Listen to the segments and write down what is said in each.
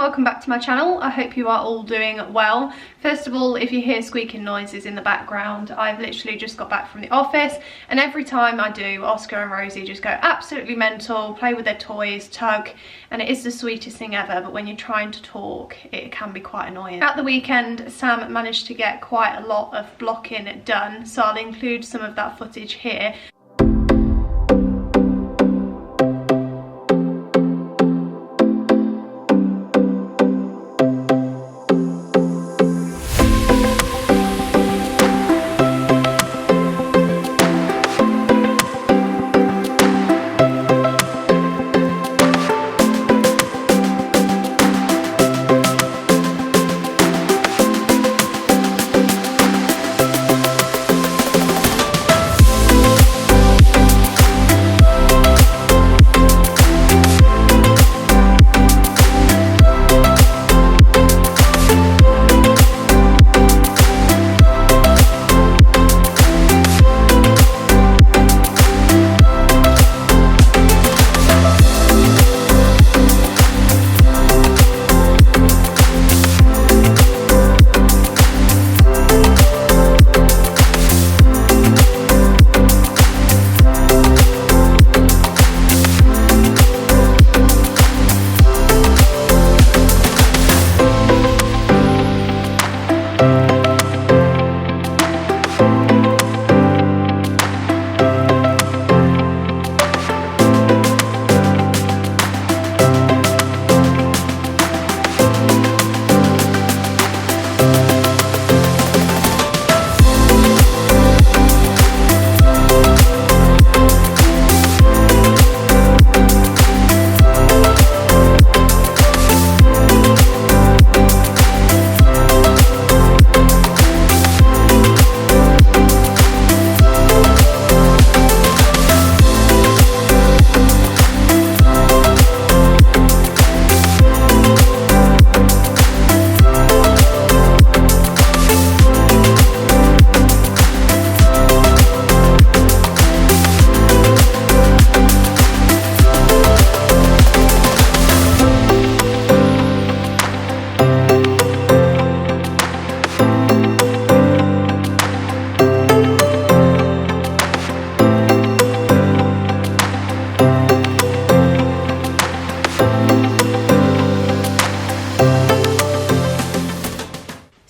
welcome back to my channel. I hope you are all doing well. First of all, if you hear squeaking noises in the background, I've literally just got back from the office, and every time I do, Oscar and Rosie just go absolutely mental, play with their toys, tug, and it is the sweetest thing ever, but when you're trying to talk, it can be quite annoying. At the weekend, Sam managed to get quite a lot of blocking done, so I'll include some of that footage here.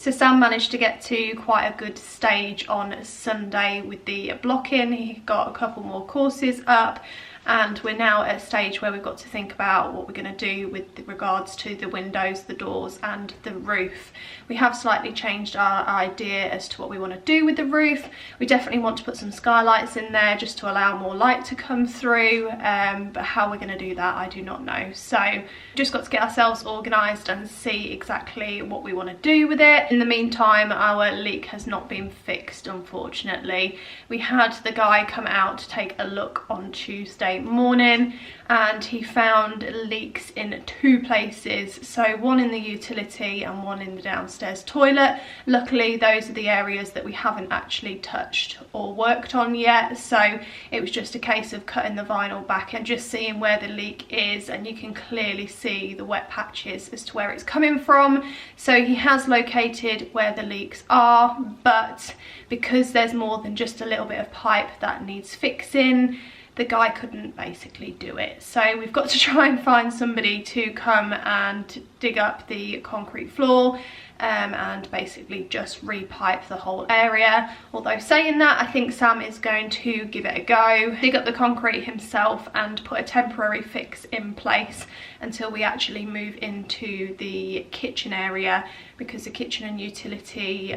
Sam managed to get to quite a good stage on Sunday with the blocking. He got a couple more courses up, and we're now at a stage where we've got to think about what we're going to do with regards to the windows, the doors and the roof. We have slightly changed our idea as to what we want to do with the roof. We definitely want to put some skylights in there just to allow more light to come through, but how we're going to do that I do not know. So just got to get ourselves organised and see exactly what we want to do with it. In the meantime, our leak has not been fixed, unfortunately. We had the guy come out to take a look on Tuesday morning, and he found leaks in two places, so one in the utility and one in the downstairs toilet. Luckily those are the areas that we haven't actually touched or worked on yet, so it was just a case of cutting the vinyl back and just seeing where the leak is, and you can clearly see the wet patches as to where it's coming from. So he has located where the leaks are, but because there's more than just a little bit of pipe that needs fixing, the guy couldn't basically do it. So we've got to try and find somebody to come and dig up the concrete floor and basically just re-pipe the whole area. Although saying that, I think Sam is going to give it a go, dig up the concrete himself and put a temporary fix in place until we actually move into the kitchen area, because the kitchen and utility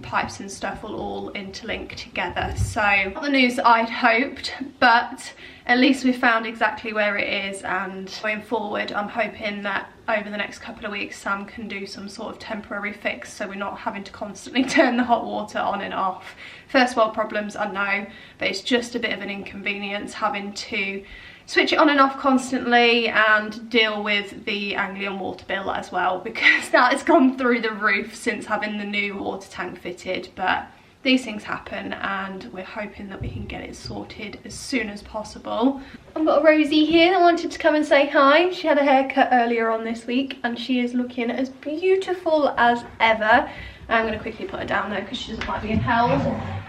pipes and stuff will all interlink together. So not the news I'd hoped, but at least we've found exactly where it is, and going forward I'm hoping that over the next couple of weeks Sam can do some sort of temporary fix so we're not having to constantly turn the hot water on and off. First world problems, I know, but it's just a bit of an inconvenience having to switch it on and off constantly and deal with the Anglian water bill as well, because that has gone through the roof since having the new water tank fitted. But these things happen, and we're hoping that we can get it sorted as soon as possible. I've got Rosie here that wanted to come and say hi. She had a haircut earlier on this week and she is looking as beautiful as ever. I'm going to quickly put her down though because she doesn't like being held.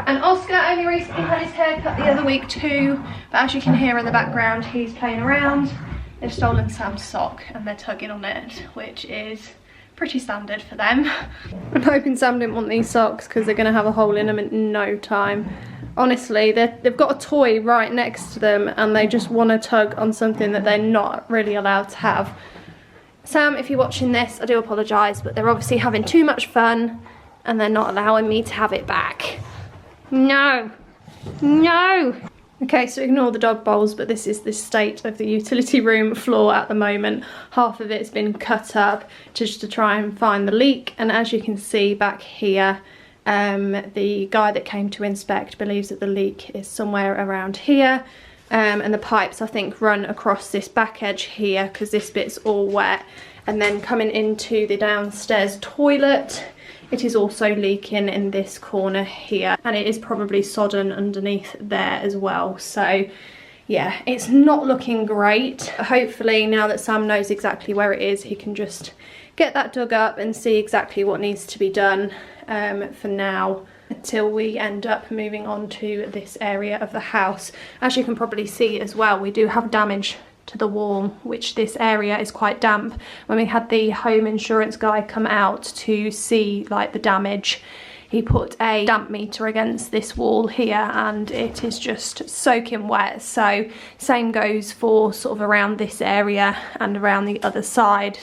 And Oscar only recently had his haircut the other week too, but as you can hear in the background, he's playing around. They've stolen Sam's sock and they're tugging on it, which is pretty standard for them. I'm hoping Sam didn't want these socks because they're going to have a hole in them in no time. Honestly, they've got a toy right next to them and they just want to tug on something that they're not really allowed to have. Sam, if you're watching this, I do apologise, but they're obviously having too much fun and they're not allowing me to have it back. No! No! Okay, so ignore the dog bowls, but this is the state of the utility room floor at the moment. Half of it's been cut up just to try and find the leak, and as you can see back here, the guy that came to inspect believes that the leak is somewhere around here, and the pipes I think run across this back edge here because this bit's all wet, and then coming into the downstairs toilet, it is also leaking in this corner here, and it is probably sodden underneath there as well. So yeah, it's not looking great. Hopefully now that Sam knows exactly where it is, he can just get that dug up and see exactly what needs to be done for now, until we end up moving on to this area of the house. As you can probably see as well, we do have damage to the wall, which this area is quite damp. When we had the home insurance guy come out to see like the damage, he put a damp meter against this wall here and it is just soaking wet. So same goes for sort of around this area and around the other side.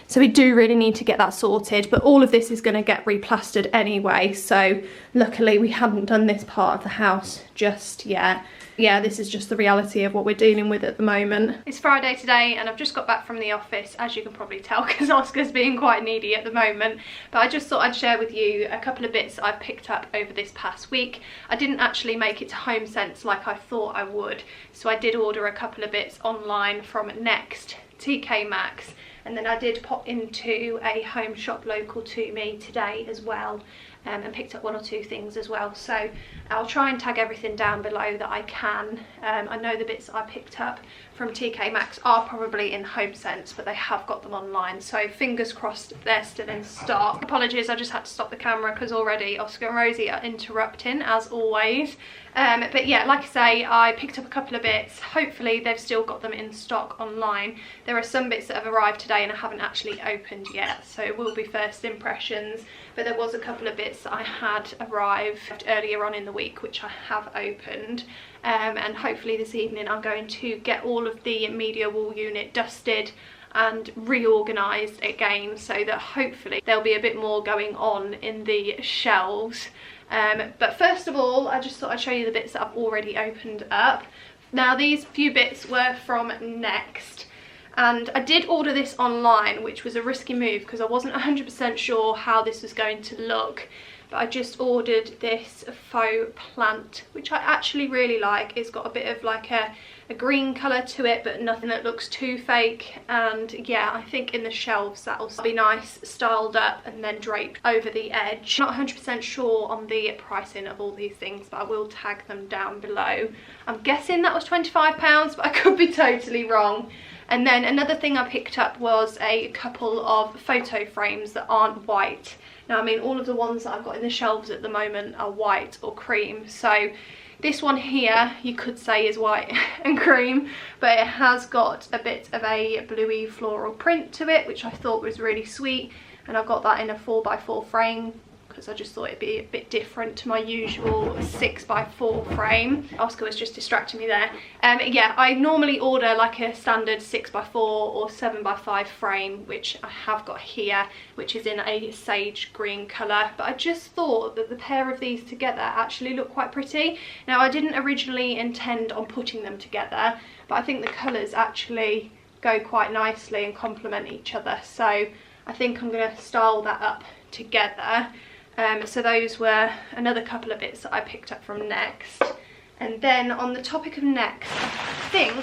So we do really need to get that sorted, but all of this is going to get replastered anyway, so luckily we hadn't done this part of the house just yet. Yeah, this is just the reality of what we're dealing with at the moment. It's Friday today and I've just got back from the office, as you can probably tell, because Oscar's being quite needy at the moment. But I just thought I'd share with you a couple of bits I've picked up over this past week. I didn't actually make it to Homesense like I thought I would, so I did order a couple of bits online from Next, TK Maxx, and then I did pop into a home shop local to me today as well, and picked up one or two things as well. So I'll try and tag everything down below that I can. I know the bits I picked up from TK Maxx are probably in Homesense, but they have got them online, so fingers crossed they're still in stock. Apologies, I just had to stop the camera because already Oscar and Rosie are interrupting as always. But yeah, like I say, I picked up a couple of bits. Hopefully they've still got them in stock online. There are some bits that have arrived today and I haven't actually opened yet, so it will be first impressions. But there was a couple of bits that I had arrived earlier on in the week which I have opened, and hopefully this evening I'm going to get all of the media wall unit dusted and reorganised again, so that hopefully there'll be a bit more going on in the shelves. But first of all, I just thought I'd show you the bits that I've already opened up. Now these few bits were from Next, and I did order this online, which was a risky move because I wasn't 100% sure how this was going to look. But I just ordered this faux plant, which I actually really like. It's got a bit of like a green colour to it, but nothing that looks too fake. And yeah, I think in the shelves that'll be nice, styled up and then draped over the edge. Not 100% sure on the pricing of all these things, but I will tag them down below. I'm guessing that was £25, but I could be totally wrong. And then another thing I picked up was a couple of photo frames that aren't white. Now, I mean, all of the ones that I've got in the shelves at the moment are white or cream. So this one here, you could say is white and cream, but it has got a bit of a bluey floral print to it, which I thought was really sweet. And I've got that in a 4x4 frame because I just thought it'd be a bit different to my usual 6x4 frame. Oscar was just distracting me there. Yeah, I normally order like a standard 6x4 or 7x5 frame, which I have got here, which is in a sage green colour. But I just thought that the pair of these together actually look quite pretty. Now, I didn't originally intend on putting them together, but I think the colours actually go quite nicely and complement each other. So I think I'm going to style that up together. So those were another couple of bits that I picked up from Next. And then on the topic of Next, I think,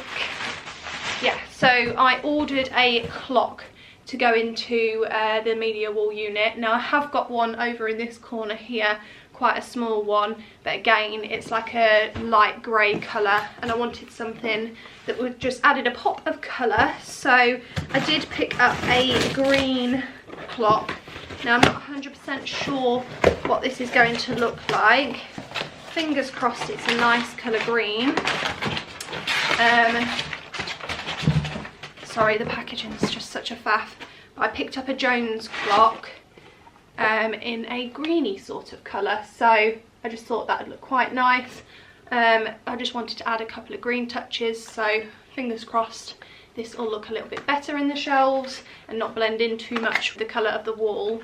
yeah, so I ordered a clock to go into the media wall unit. Now I have got one over in this corner here, quite a small one, but again it's like a light grey colour, and I wanted something that would just added a pop of colour. So I did pick up a green clock. Now I'm not 100% sure what this is going to look like. Fingers crossed it's a nice colour green. Sorry, the packaging is just such a faff. I picked up a Jones clock in a greeny sort of colour, so I just thought that would look quite nice. I just wanted to add a couple of green touches, so fingers crossed this will look a little bit better in the shelves and not blend in too much with the colour of the wall.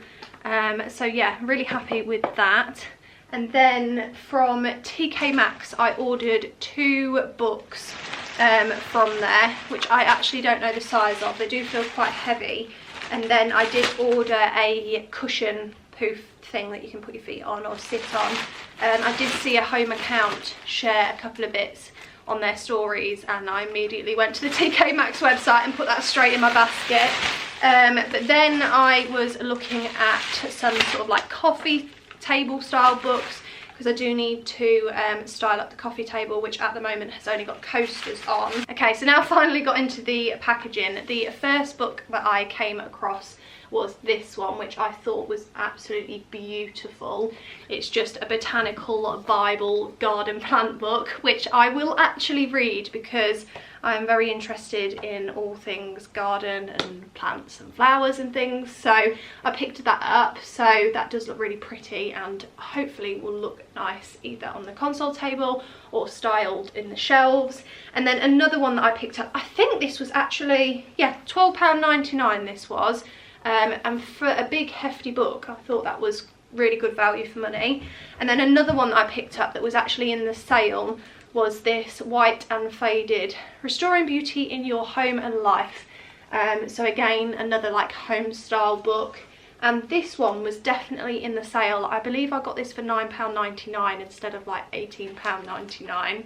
So yeah, I'm really happy with that. And then from TK Maxx I ordered 2 books from there, which I actually don't know the size of. They do feel quite heavy. And then I did order a cushion poof thing that you can put your feet on or sit on. I did see a home account share a couple of bits on their stories, and I immediately went to the TK Maxx website and put that straight in my basket. But then I was looking at some sort of like coffee table style books, because I do need to style up the coffee table, which at the moment has only got coasters on. Okay, so now I finally got into the packaging. The first book that I came across was this one, which I thought was absolutely beautiful. It's just a botanical Bible garden plant book, which I will actually read because I'm very interested in all things garden and plants and flowers and things. So I picked that up. So that does look really pretty and hopefully will look nice either on the console table or styled in the shelves. And then another one that I picked up, I think this was actually, yeah, £12.99 this was. And for a big hefty book, I thought that was really good value for money. And then another one that I picked up that was actually in the sale was this White and Faded, Restoring Beauty in Your Home and Life. So again, another like home style book. And this one was definitely in the sale. I believe I got this for £9.99 instead of like £18.99.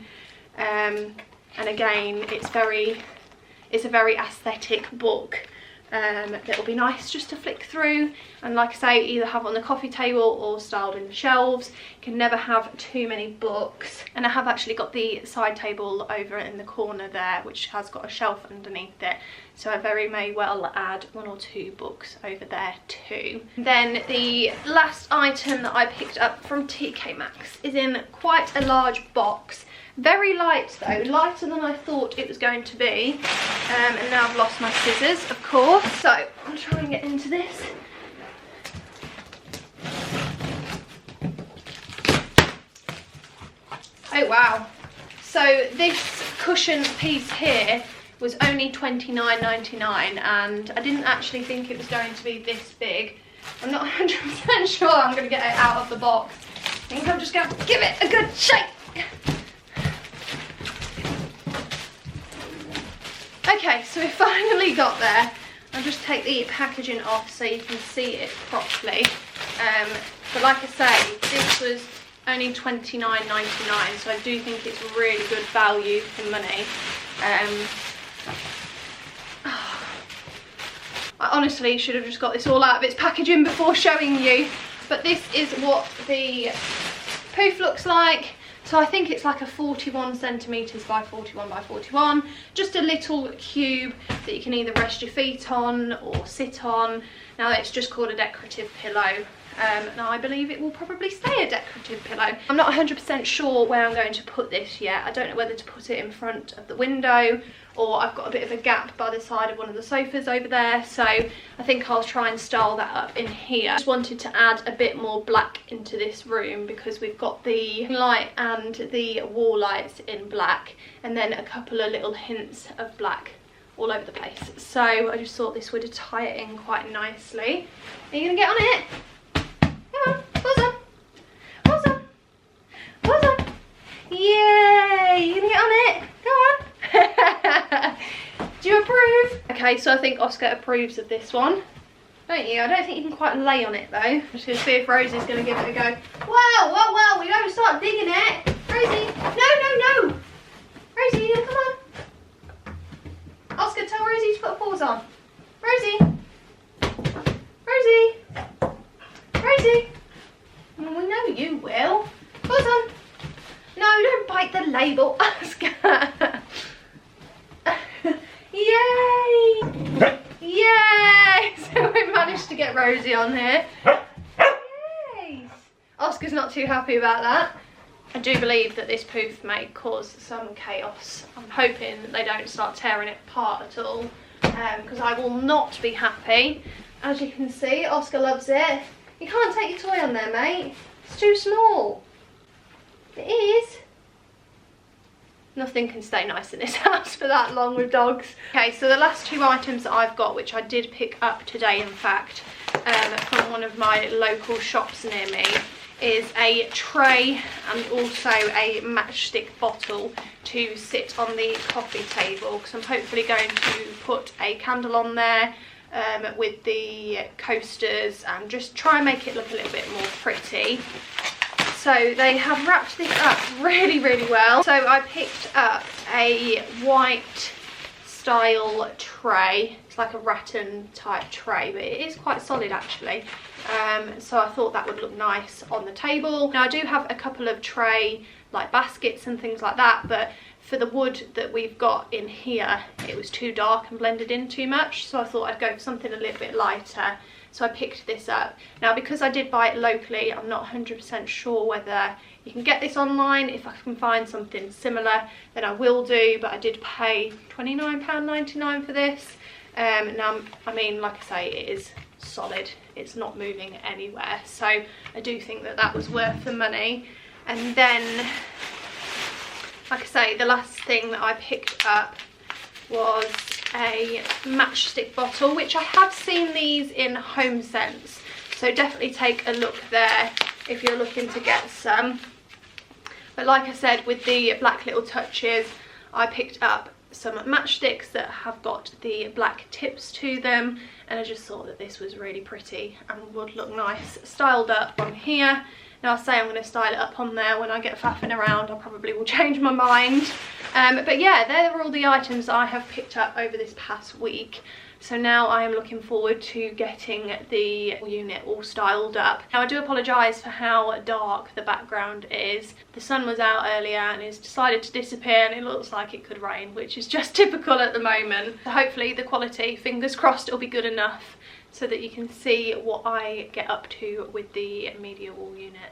And again, it's a very aesthetic book. It'll be nice just to flick through, and like I say, either have on the coffee table or styled in the shelves. You can never have too many books. And I have actually got the side table over in the corner there, which has got a shelf underneath it, so I very may well add 1 or 2 books over there too. Then the last item that I picked up from TK Maxx is in quite a large box. Very light though, lighter than I thought it was going to be. And now I've lost my scissors, of course. So I'll try and get into this. Oh wow. So this cushion piece here was only £29.99, and I didn't actually think it was going to be this big. I'm not 100% sure I'm going to get it out of the box. I think I'm just going to give it a good shake. Okay, so we finally got there. I'll just take the packaging off so you can see it properly. But like I say, this was only £29.99, so I do think it's really good value for money. I honestly should have just got this all out of its packaging before showing you. But this is what the poof looks like. So I think it's like a 41 centimetres by 41 by 41. Just a little cube that you can either rest your feet on or sit on. Now it's just called a decorative pillow. Now I believe it will probably stay a decorative pillow. I'm not 100% sure where I'm going to put this yet. I don't know whether to put it in front of the window, or I've got a bit of a gap by the side of one of the sofas over there, so I think I'll try and style that up in here. Just wanted to add a bit more black into this room because we've got the light and the wall lights in black, and then a couple of little hints of black all over the place. So I just thought this would tie it in quite nicely. Are you gonna get on it? Come on, pause on. Pause on. Pause on. Yay! You gonna get on it? Go on. Do you approve? Okay, so I think Oscar approves of this one. Don't you? I don't think you can quite lay on it though. I'm just gonna see if Rosie's gonna give it a go. Whoa, whoa, whoa, we don't start digging it. Rosie, no. Rosie, come on. Oscar, tell Rosie to put paws on. Rosie. Rosie. Rosie. Well, we know you will. label Oscar. Yay! Yay! So we managed to get Rosie on here. Yay! Oscar's not too happy about that. I do believe that this poof may cause some chaos. I'm hoping that they don't start tearing it apart at all, because I will not be happy. As you can see, Oscar loves it. You can't take your toy on there, mate. It's too small. It is. Nothing can stay nice in this house for that long with dogs. Okay, so the last two items that I've got, which I did pick up today in fact, from one of my local shops near me, is a tray and also a matchstick bottle to sit on the coffee table, because I'm hopefully going to put a candle on there with the coasters and just try and make it look a little bit more pretty. So they have wrapped this up really, really well. So I picked up a white style tray. It's like a rattan type tray, but it is quite solid actually. So I thought that would look nice on the table. Now I do have a couple of tray like baskets and things like that, but for the wood that we've got in here, it was too dark and blended in too much. So I thought I'd go for something a little bit lighter. So I picked this up. Now because I did buy it locally, I'm not 100% sure whether you can get this online. If I can find something similar, then I will do, but I did pay £29.99 for this. Now, I mean, like I say, it is solid. It's not moving anywhere. So I do think that that was worth the money. And then, like I say, the last thing that I picked up was a matchstick bottle, which I have seen these in Homesense, so definitely take a look there if you're looking to get some. But like I said, with the black little touches, I picked up some matchsticks that have got the black tips to them, and I just thought that this was really pretty and would look nice styled up on here. Now I say I'm going to style it up on there. When I get faffing around, I probably will change my mind. But yeah, they're all the items I have picked up over this past week. So now I am looking forward to getting the unit all styled up. Now I do apologise for how dark the background is. The sun was out earlier and it's decided to disappear, and it looks like it could rain, which is just typical at the moment. So hopefully the quality, fingers crossed, it'll be good enough so that you can see what I get up to with the media wall unit.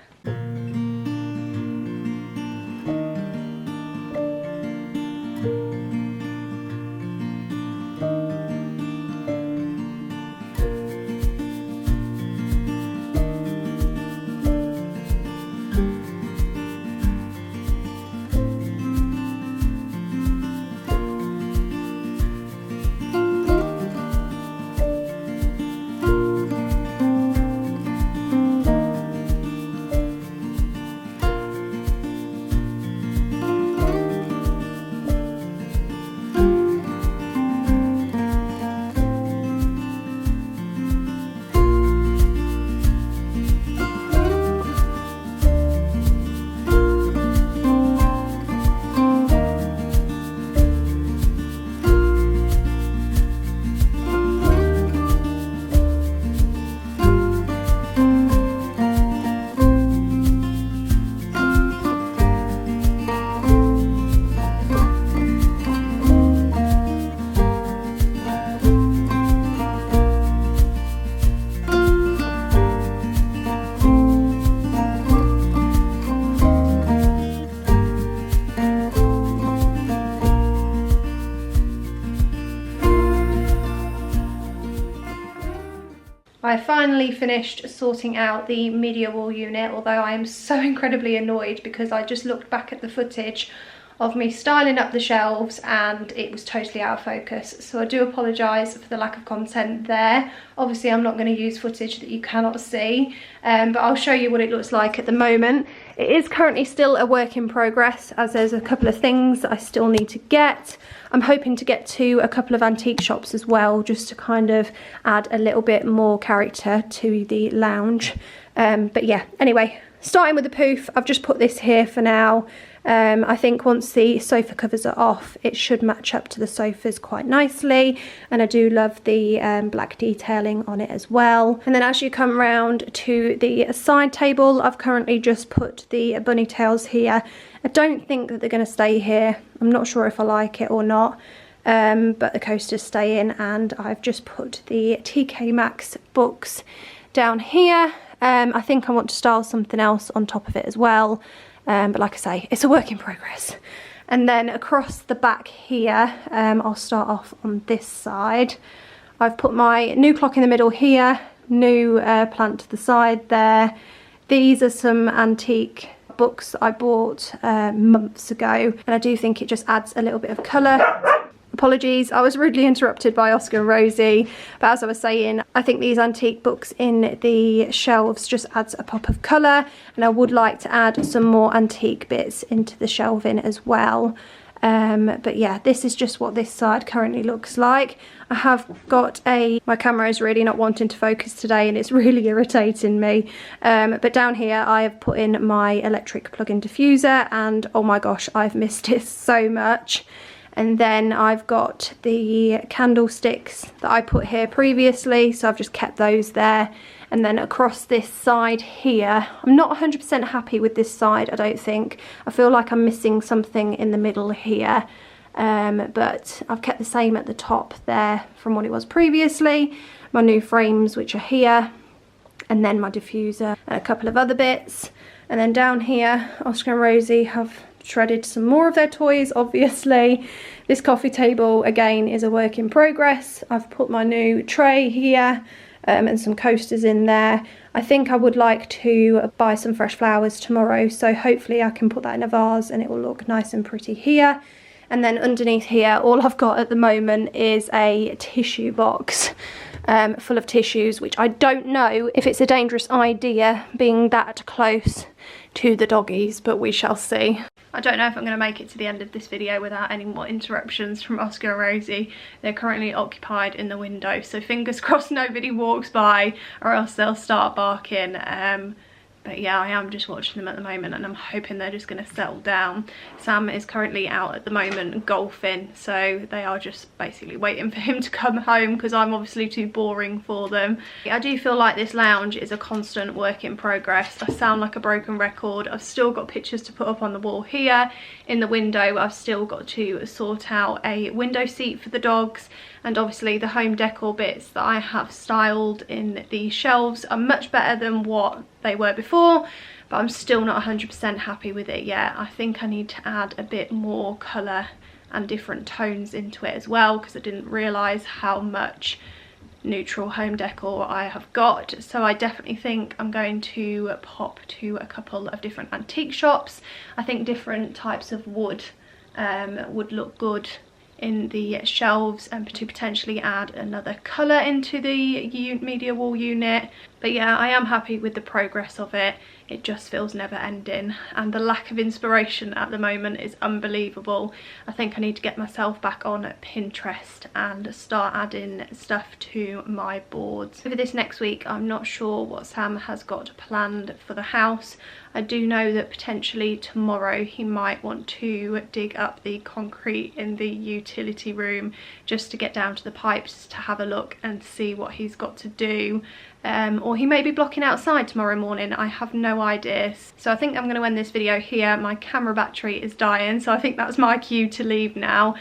I finally finished sorting out the media wall unit, although I am so incredibly annoyed because I just looked back at the footage of me styling up the shelves and it was totally out of focus. So I do apologise for the lack of content there. Obviously I'm not going to use footage that you cannot see, but I'll show you what it looks like at the moment. It is currently still a work in progress, as there's a couple of things that I still need to get. I'm hoping to get to a couple of antique shops as well, just to kind of add a little bit more character to the lounge. But yeah, anyway, starting with the poof, I've just put this here for now. I think once the sofa covers are off, it should match up to the sofas quite nicely, and I do love the black detailing on it as well. And then as you come round to the side table, I've currently just put the bunny tails here. I don't think that they're going to stay here. I'm not sure if I like it or not, but the coasters stay in, and I've just put the TK Maxx books down here. I think I want to style something else on top of it as well. But like I say, it's a work in progress. And then across the back here, I'll start off on this side. I've put my new clock in the middle here, new plant to the side there. These are some antique books that I bought months ago, and I do think it just adds a little bit of colour. Apologies, I was rudely interrupted by Oscar and Rosie, but as I was saying, I think these antique books in the shelves just adds a pop of colour, and I would like to add some more antique bits into the shelving as well. But yeah, this is just what this side currently looks like. I have got my camera is really not wanting to focus today, and it's really irritating me. But down here I have put in my electric plug-in diffuser, and oh my gosh, I've missed it so much. And then I've got the candlesticks that I put here previously, so I've just kept those there. And then across this side here, I'm not 100% happy with this side, I don't think. I feel like I'm missing something in the middle here. But I've kept the same at the top there from what it was previously. My new frames, which are here. And then my diffuser and a couple of other bits. And then down here, Oscar and Rosie have shredded some more of their toys, obviously. This coffee table again is a work in progress. I've put my new tray here and some coasters in there. I think I would like to buy some fresh flowers tomorrow, so hopefully I can put that in a vase and it will look nice and pretty here. And then underneath here, all I've got at the moment is a tissue box full of tissues, which I don't know if it's a dangerous idea being that close to the doggies, but we shall see. I don't know if I'm going to make it to the end of this video without any more interruptions from Oscar and Rosie. They're currently occupied in the window, so fingers crossed nobody walks by or else they'll start barking. But yeah, I am just watching them at the moment, and I'm hoping they're just going to settle down. Sam is currently out at the moment golfing, so they are just basically waiting for him to come home because I'm obviously too boring for them. I do feel like this lounge is a constant work in progress. I sound like a broken record. I've still got pictures to put up on the wall here. In the window, I've still got to sort out a window seat for the dogs, and obviously the home decor bits that I have styled in the shelves are much better than what they were before, but I'm still not 100% happy with it yet. I think I need to add a bit more colour and different tones into it as well, because I didn't realise how much neutral home decor I have got. So I definitely think I'm going to pop to a couple of different antique shops. I think different types of wood would look good in the shelves, and to potentially add another colour into the media wall unit. But yeah, I am happy with the progress of it. It just feels never ending, and the lack of inspiration at the moment is unbelievable. I think I need to get myself back on Pinterest and start adding stuff to my boards. Over this next week, I'm not sure what Sam has got planned for the house. I do know that potentially tomorrow he might want to dig up the concrete in the utility room just to get down to the pipes to have a look and see what he's got to do. Or he may be blocking outside tomorrow morning, I have no idea. So I think I'm going to end this video here. My camera battery is dying, so I think that's my cue to leave now.